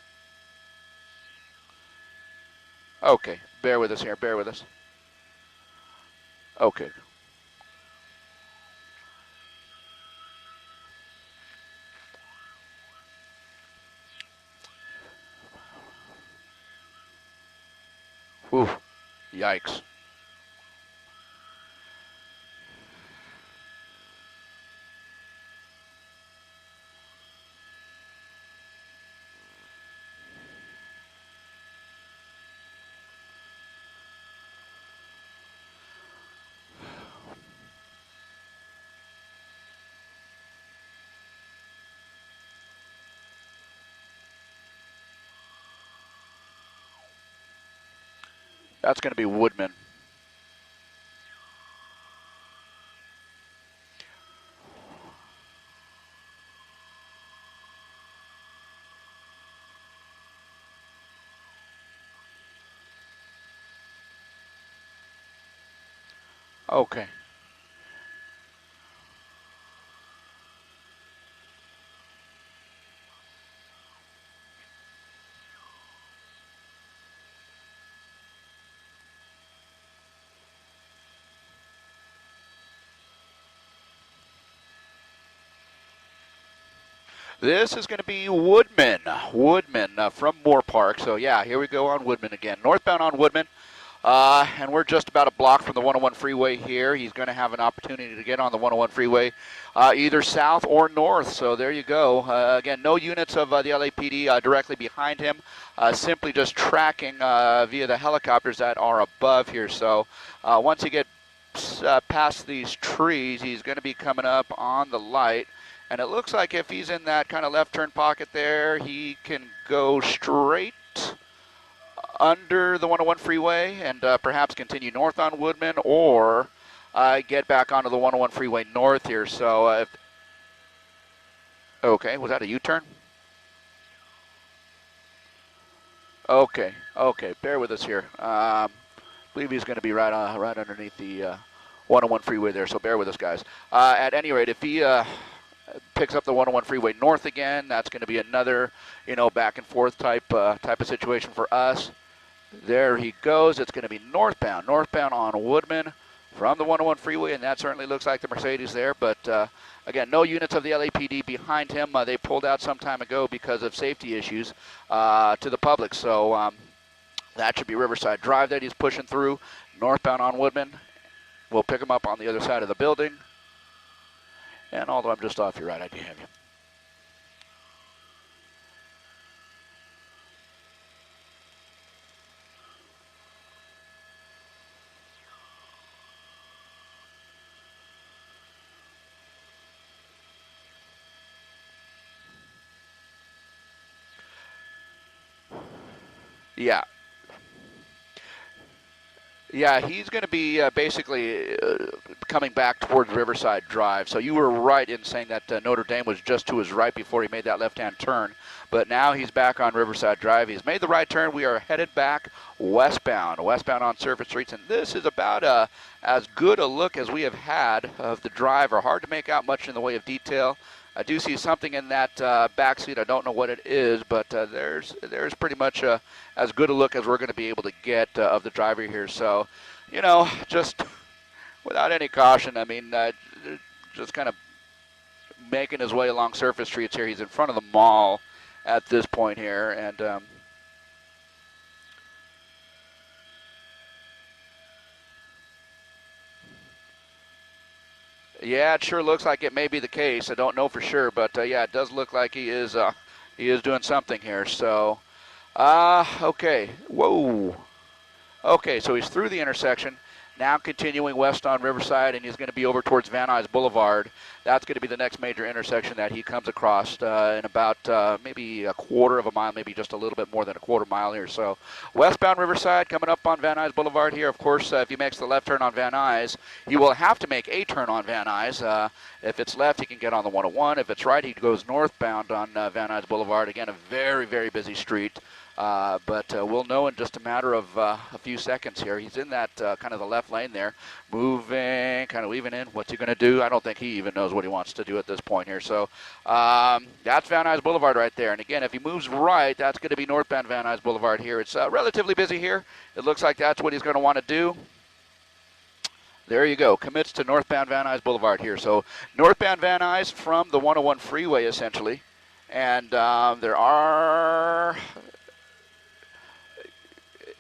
S1: Okay, bear with us here, bear with us. Okay. Ooh, yikes. That's going to be Woodman. Okay. This is going to be Woodman. Woodman from Moore Park. So, yeah, here we go on Woodman again. Northbound on Woodman. And we're just about a block from the 101 freeway here. He's going to have an opportunity to get on the 101 freeway either south or north. So there you go. Again, no units of the LAPD directly behind him, simply just tracking via the helicopters that are above here. So once you get past these trees, he's going to be coming up on the light. And it looks like if he's in that kind of left turn pocket there, he can go straight under the 101 freeway and perhaps continue north on Woodman, or get back onto the 101 freeway north here. So, okay, was that a U-turn? Okay, bear with us here. I believe he's going to be right underneath the 101 freeway there, so bear with us, guys. At any rate, if he picks up the 101 freeway north again, that's going to be another, back and forth type of situation for us. There he goes. It's going to be northbound on Woodman from the 101 freeway, and that certainly looks like the Mercedes there. But again, no units of the LAPD behind him. They pulled out some time ago because of safety issues to the public. So that should be Riverside Drive that he's pushing through, northbound on Woodman. We'll pick him up on the other side of the building. And although I'm just off your right, I do have you. Yeah. Yeah, he's going to be basically coming back towards Riverside Drive. So you were right in saying that Notre Dame was just to his right before he made that left-hand turn. But now he's back on Riverside Drive. He's made the right turn. We are headed back westbound on surface streets. And this is about as good a look as we have had of the driver. Hard to make out much in the way of detail. I do see something in that back seat. I don't know what it is, but there's pretty much as good a look as we're going to be able to get of the driver here. So, just without any caution, I mean, just kind of making his way along surface streets here. He's in front of the mall at this point here, and yeah, it sure looks like it may be the case. I don't know for sure, but yeah, it does look like he is doing something here. So, okay, whoa. Okay, so he's through the intersection, now continuing west on Riverside, and he's going to be over towards Van Nuys Boulevard. That's going to be the next major intersection that he comes across in about maybe a quarter of a mile, maybe just a little bit more than a quarter mile here. So westbound Riverside coming up on Van Nuys Boulevard here. Of course, if he makes the left turn on Van Nuys, he will have to make a turn on Van Nuys. If it's left, he can get on the 101. If it's right, he goes northbound on Van Nuys Boulevard. Again, a very, very busy street. But we'll know in just a matter of a few seconds here. He's in that kind of the left lane there, moving, kind of weaving in. What's he going to do? I don't think he even knows what he wants to do at this point here. So that's Van Nuys Boulevard right there. And again, if he moves right, that's going to be northbound Van Nuys Boulevard here. It's relatively busy here. It looks like that's what he's going to want to do. There you go. Commits to northbound Van Nuys Boulevard here. So northbound Van Nuys from the 101 freeway, essentially. And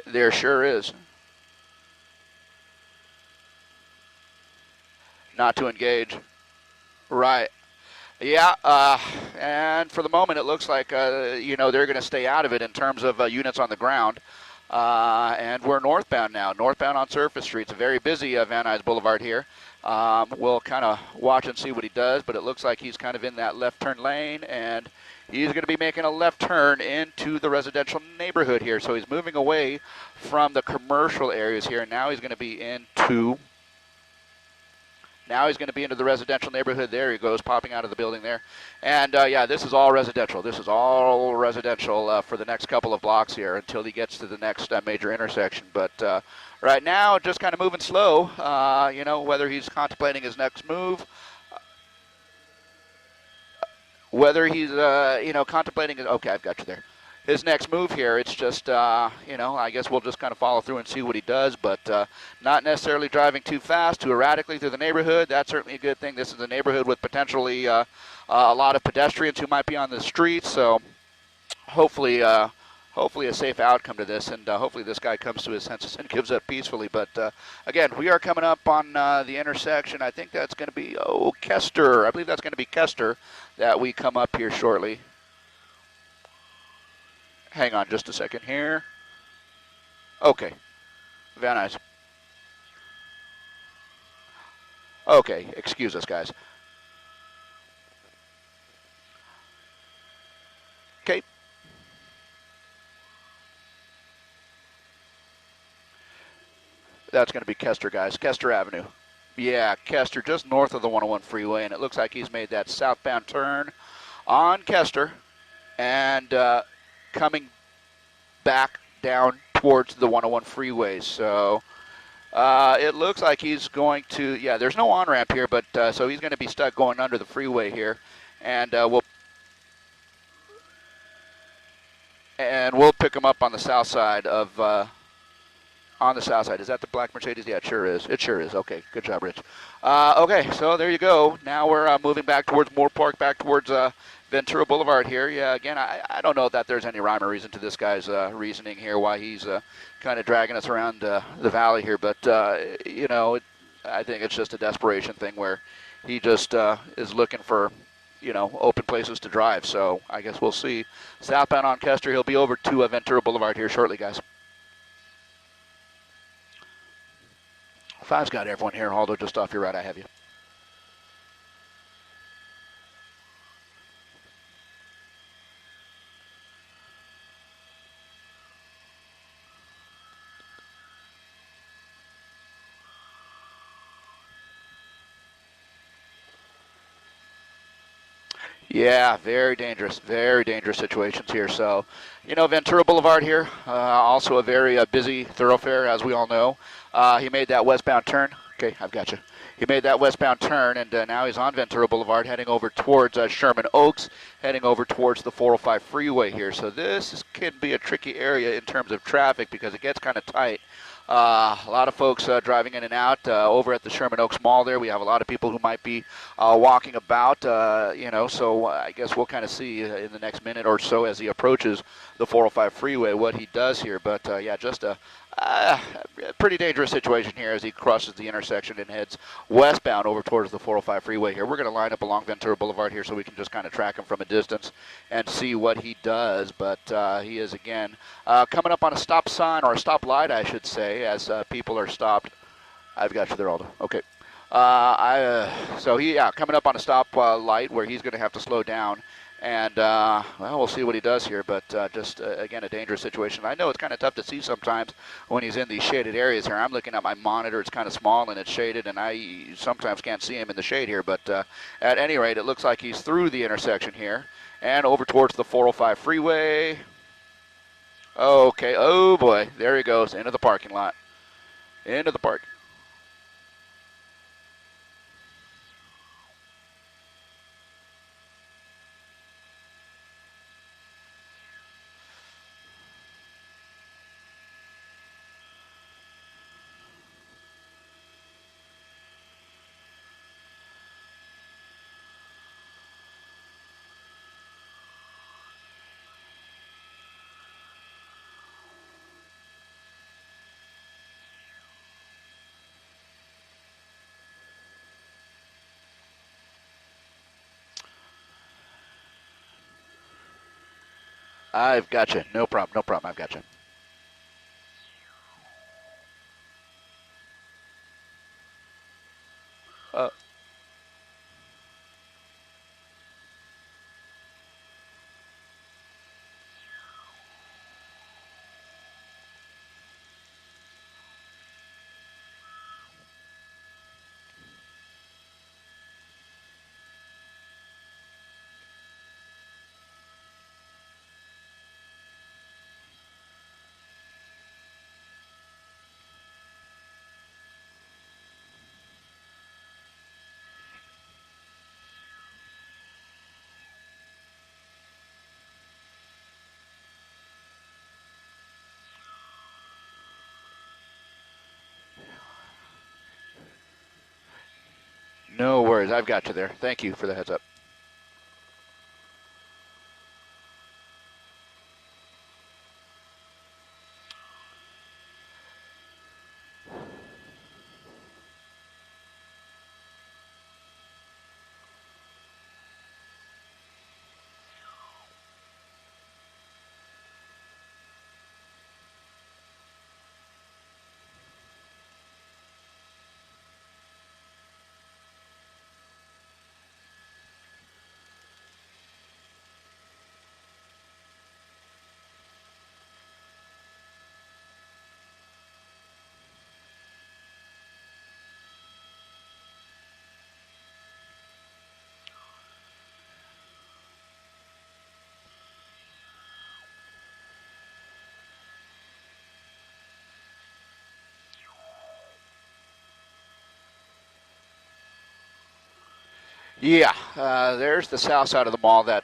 S1: there sure is. not to engage. Right. Yeah, and for the moment, it looks like they're going to stay out of it in terms of units on the ground. And we're northbound now, northbound on Surface Street. It's a very busy Van Nuys Boulevard here. We'll kind of watch and see what he does, but it looks like he's kind of in that left turn lane, and he's going to be making a left turn into the residential neighborhood here. So he's moving away from the commercial areas here, and now he's going to be into the residential neighborhood. There he goes, popping out of the building there. And, yeah, this is all residential. This is all residential for the next couple of blocks here until he gets to the next major intersection. But right now, just kind of moving slow, whether he's contemplating his next move, whether he's, contemplating, okay, I've got you there. His next move here, it's just, I guess we'll just kind of follow through and see what he does, but not necessarily driving too fast, too erratically through the neighborhood. That's certainly a good thing. This is a neighborhood with potentially a lot of pedestrians who might be on the streets, so hopefully a safe outcome to this, and hopefully this guy comes to his senses and gives up peacefully. But again, we are coming up on the intersection. I think that's going to be, Kester. I believe that's going to be Kester that we come up here shortly. Hang on just a second here. Okay. Van Nuys. Okay, excuse us, guys. Okay. That's going to be Kester, guys. Kester Avenue. Yeah, Kester, just north of the 101 freeway, and it looks like he's made that southbound turn on Kester and coming back down towards the 101 freeway. So it looks like he's going to, there's no on-ramp here, but so he's going to be stuck going under the freeway here. And we'll pick him up on the south side of, Is that the black Mercedes? Yeah, it sure is. It sure is. Okay, good job, Rich. Okay, so there you go. Now we're moving back towards Moore Park, back towards Ventura Boulevard here. Yeah, again, I don't know that there's any rhyme or reason to this guy's reasoning here, why he's kind of dragging us around the valley here. But, I think it's just a desperation thing where he just is looking for, open places to drive. So I guess we'll see. Southbound on Kester, he'll be over to Ventura Boulevard here shortly, guys. Five's got everyone here. Aldo, just off your right, I have you. Yeah, very dangerous situations here. So, Ventura Boulevard here, also a very busy thoroughfare, as we all know. He made that westbound turn. Okay, I've got you. He made that westbound turn, and now he's on Ventura Boulevard, heading over towards Sherman Oaks, heading over towards the 405 freeway here. So this can be a tricky area in terms of traffic because it gets kind of tight. A lot of folks driving in and out over at the Sherman Oaks Mall there. We have a lot of people who might be walking about, so I guess we'll kind of see in the next minute or so as he approaches the 405 freeway what he does here. But, just a pretty dangerous situation here as he crosses the intersection and heads westbound over towards the 405 freeway here. We're going to line up along Ventura Boulevard here so we can just kind of track him from a distance and see what he does. But he is, again, coming up on a stop sign, or a stop light, I should say, as people are stopped. I've got you there, Aldo. Okay. So coming up on a stop light where he's going to have to slow down. And, we'll see what he does here, but again, a dangerous situation. I know it's kind of tough to see sometimes when he's in these shaded areas here. I'm looking at my monitor. It's kind of small and it's shaded, and I sometimes can't see him in the shade here. But at any rate, it looks like he's through the intersection here and over towards the 405 freeway. Okay, oh boy, there he goes, into the parking lot. Into the park. I've got you. No problem. No problem. I've got you. Uh, no worries. I've got you there. Thank you for the heads up. Yeah, there's the south side of the mall that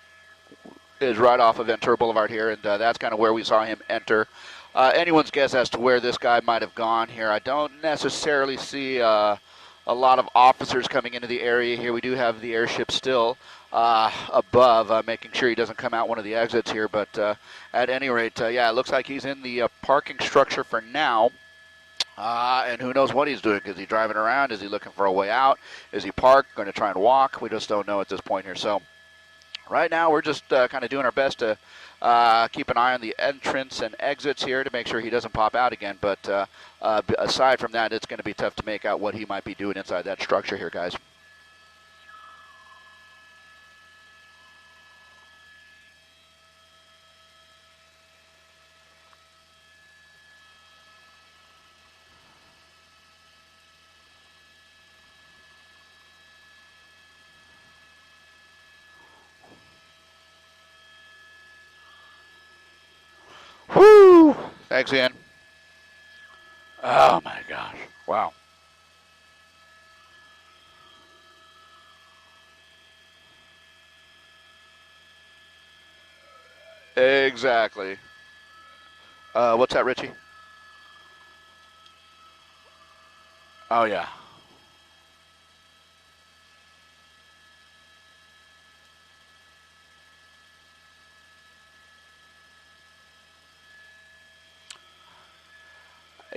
S1: is right off of Ventura Boulevard here, and that's kind of where we saw him enter. Anyone's guess as to where this guy might have gone here. I don't necessarily see a lot of officers coming into the area here. We do have the airship still above, making sure he doesn't come out one of the exits here. But at any rate, yeah, it looks like he's in the parking structure for now. And who knows what he's doing. Is he driving around? Is he looking for a way out? Is he parked, going to try and walk? We just don't know at this point here. So right now we're just kind of doing our best to keep an eye on the entrance and exits here to make sure he doesn't pop out again. But aside from that, it's going to be tough to make out what he might be doing inside that structure here, guys. Woo! Thanks, Ian. Oh, my gosh. Wow. Exactly. What's that, Richie? Oh, yeah.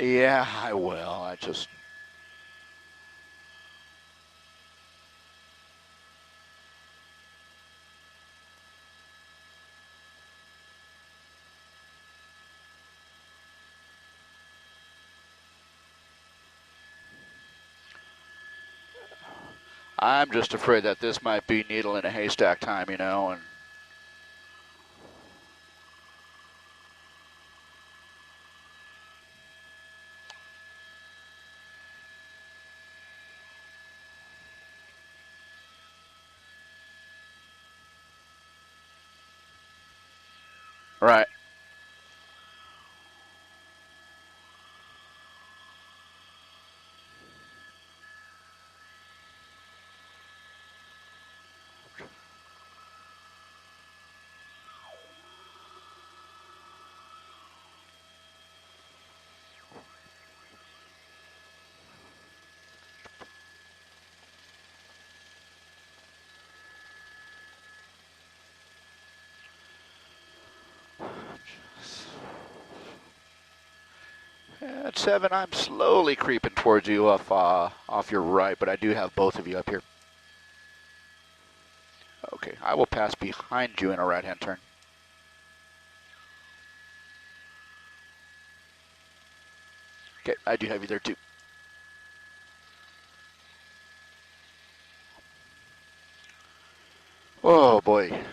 S1: Yeah, I will. I just... I'm just afraid that this might be needle in a haystack time, you know, and... Right. At 7, I'm slowly creeping towards you off your right, but I do have both of you up here. Okay, I will pass behind you in a right-hand turn. Okay, I do have you there too. Oh boy.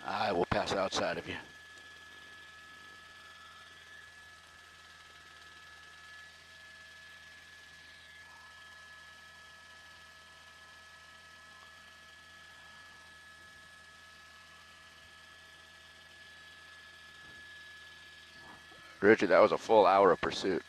S1: I will pass outside of you. Richard, that was a full hour of pursuit.